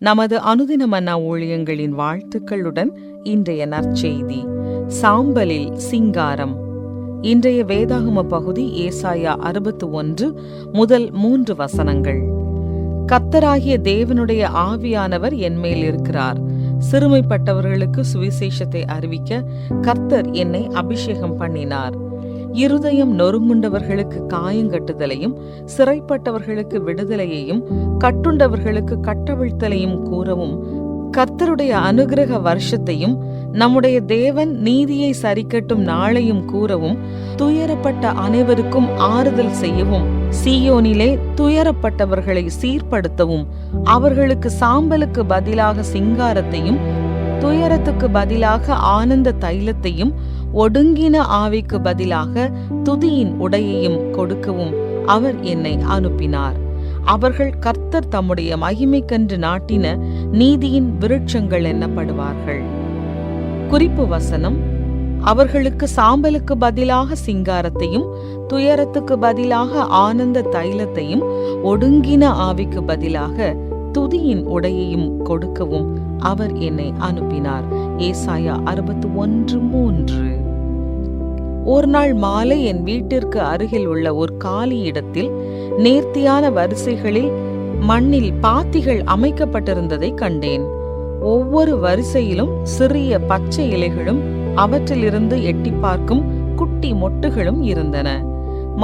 நமது அனுதின மன்னா ஊழியங்களின் வாழ்த்துக்களுடன் இன்றைய நற்செய்தி சாம்பலில் சிங்காரம். இன்றைய வேதாகம பகுதி ஏசாயா 61 முதல் 3 வசனங்கள். கர்த்தராகிய தேவனுடைய ஆவியானவர் என்மேல் இருக்கிறார். சிறுமைப்பட்டவர்களுக்கு சுவிசேஷத்தை அறிவிக்க கர்த்தர் என்னை அபிஷேகம் பண்ணினார். இருதயம் நொறுங்குண்டவர்களுக்கு காயங்கட்டுதலையும், சிறைப்பட்டவர்களுக்கு விடுதலையையும், கட்டுண்டவர்களுக்கு கட்டவிழ்த்தலையும் கூறவும், கர்த்தருடைய அனுக்கிரக வருஷத்தையும், நம்முடைய தேவன் நீதியை சரிக்கட்டும் நாளையும் கூறவும், துயரப்பட்ட அனைவருக்கும் ஆறுதல் செய்யவும், சீயோனிலே துயரப்பட்டவர்களை சீர்படுத்தவும், அவர்களுக்கு சாம்பலுக்கு பதிலாக சிங்காரத்தையும், துயரத்துக்கு பதிலாக ஆனந்த தைலத்தையும், ஒடுங்கின ஆவிக்கு பதிலாக துதியின் உடையையும் கொடுக்கவும் அவர் என்னை அனுப்பினார். அவர்கள் கர்த்தர் தம்முடைய மகிமைக்கென்று நாட்டின நீதியின் விருட்சங்கள் எண்ணப்படுவார்கள். குறிப்பு வசனம்: அவர்களுக்கு சாம்பலுக்கு பதிலாக சிங்காரத்தையும், துயரத்துக்கு பதிலாக ஆனந்த தைலத்தையும், ஒடுங்கின ஆவிக்கு பதிலாக துதியின் உடையையும் கொடுக்கவும் அவர் என்னை அனுப்பினார். ஏசாயா 61:3. ஒரு நாள் மாலை என் வீட்டிற்கு அருகில் உள்ள ஒரு காலி இடத்தில் நேர்த்தியான வரிசைகளில் மண்ணில் பாத்திகள் அமைக்கப்பட்டிருந்ததை கண்டேன். ஒவ்வொரு வரிசையிலும் சிறிய பச்சை இலைகளும் அவற்றிலிருந்து எட்டி பார்க்கும் குட்டி மொட்டுகளும் இருந்தன.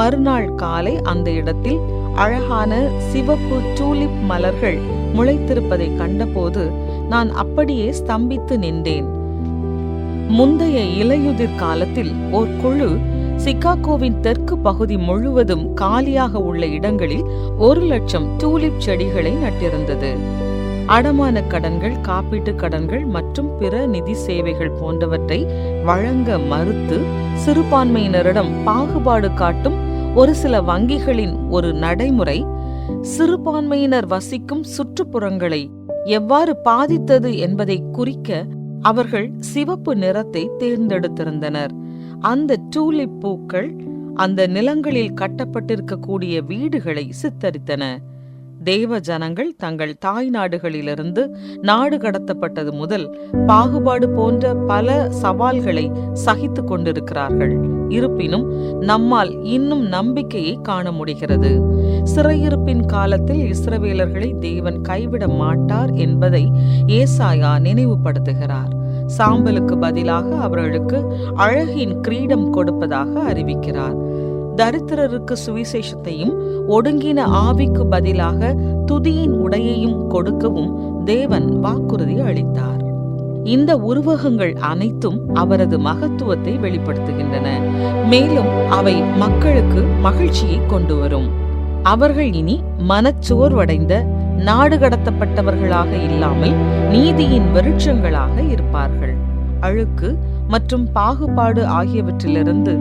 மறுநாள் காலை அந்த இடத்தில் அழகான சிவப்பு டூலிப் மலர்கள் முளைத்திருப்பதை கண்டபோது நான் அப்படியே ஸ்தம்பித்து நின்றேன். முந்தைய இலையுதிர் காலத்தில் ஒரு குழு சிகாகோவின் தெற்கு பகுதி முழுவதும் காலியாக உள்ள இடங்களில் 1,00,000 டூலிப் செடிகளை நட்டிருந்தது. அடமான கடன்கள், காப்பீட்டு கடன்கள் மற்றும் பிற நிதி சேவைகள் போன்றவற்றை வழங்க மறுத்து சிறுபான்மையினரிடம் பாகுபாடு காட்டும் ஒரு சில வங்கிகளின் ஒரு நடைமுறை சிறுபான்மையினர் வசிக்கும் சுற்றுப்புறங்களை எவ்வாறு பாதித்தது என்பதை குறிக்க அவர்கள் சிவப்பு நிறத்தை தேர்ந்தெடுத்திருந்தனர். அந்த டூலிப் பூக்கள் அந்த நிலங்களில் கட்டப்பட்டிருக்கக்கூடிய வீடுகளை சித்தரித்தன. தேவ ஜனங்கள் தங்கள் தாய் நாடுகளிலிருந்து நாடு கடத்தப்பட்டது முதல் பாகுபாடு போன்ற பல சவால்களை சகித்து கொண்டிருக்கிறார்கள். இருப்பினும் நம்மால் இன்னும் நம்பிக்கையை காண முடிகிறது. சிறையிருப்பின் காலத்தில் இஸ்ரவேலர்களை தேவன் கைவிட மாட்டார் என்பதை ஏசாயா நினைவுபடுத்துகிறார். சாம்பலுக்கு பதிலாக அவர்களுக்கு அழகின் கிரீடம் கொடுப்பதாக அறிவிக்கிறார். தரித்திரருக்கு சுவிசேஷத்தையும், ஒடுங்கின ஆவிக்கு பதிலாக துதியின் உடையையும் கொடுக்கவும் தேவன் வாக்குறுதி அளித்தார். இந்த உருவகங்கள் அனைத்தும் அவரது மகத்துவத்தை வெளிப்படுத்துகின்றன. மேலும் அவை மக்களுக்கு மகிழ்ச்சியை கொண்டு வரும். அவர்கள் இனி மனச்சோர்வடைந்த நாடு கடத்தப்பட்டவர்களாக இல்லாமல் நீதியின் விருட்சங்களாக இருப்பார்கள். அழுக்கு மற்றும் பாகுபாடு ஆகியவற்றிலிருந்து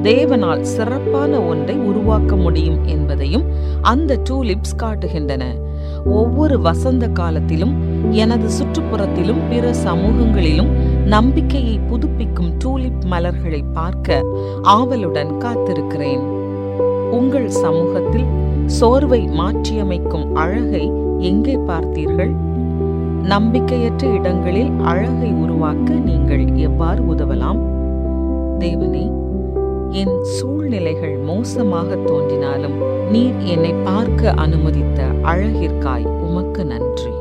தேவனால் சிறப்பான ஒன்றை உருவாக்க முடியும் என்பதையும் அந்த டூலிப்ஸ் காட்டுகின்றன. ஒவ்வொரு வசந்த காலத்திலும் எனது சுற்றுப்புறத்திலும் பிற சமூகங்களிலும் நம்பிக்கையை புதுப்பிக்கும் டூலிப் மலர்களை பார்க்க ஆவலுடன் காத்திருக்கிறேன். உங்கள் சமூகத்தில் சோர்வை மாற்றியமைக்கும் அழகை எங்கே பார்த்தீர்கள்? நம்பிக்கையற்ற இடங்களில் அழகை உருவாக்க நீங்கள் எவ்வாறு உதவலாம்? தேவனே, என் சூழ்நிலைகள் மோசமாக தோன்றினாலும் நீர் என்னை பார்க்க அனுமதித்த அழகிற்காய் உமக்கு நன்றி.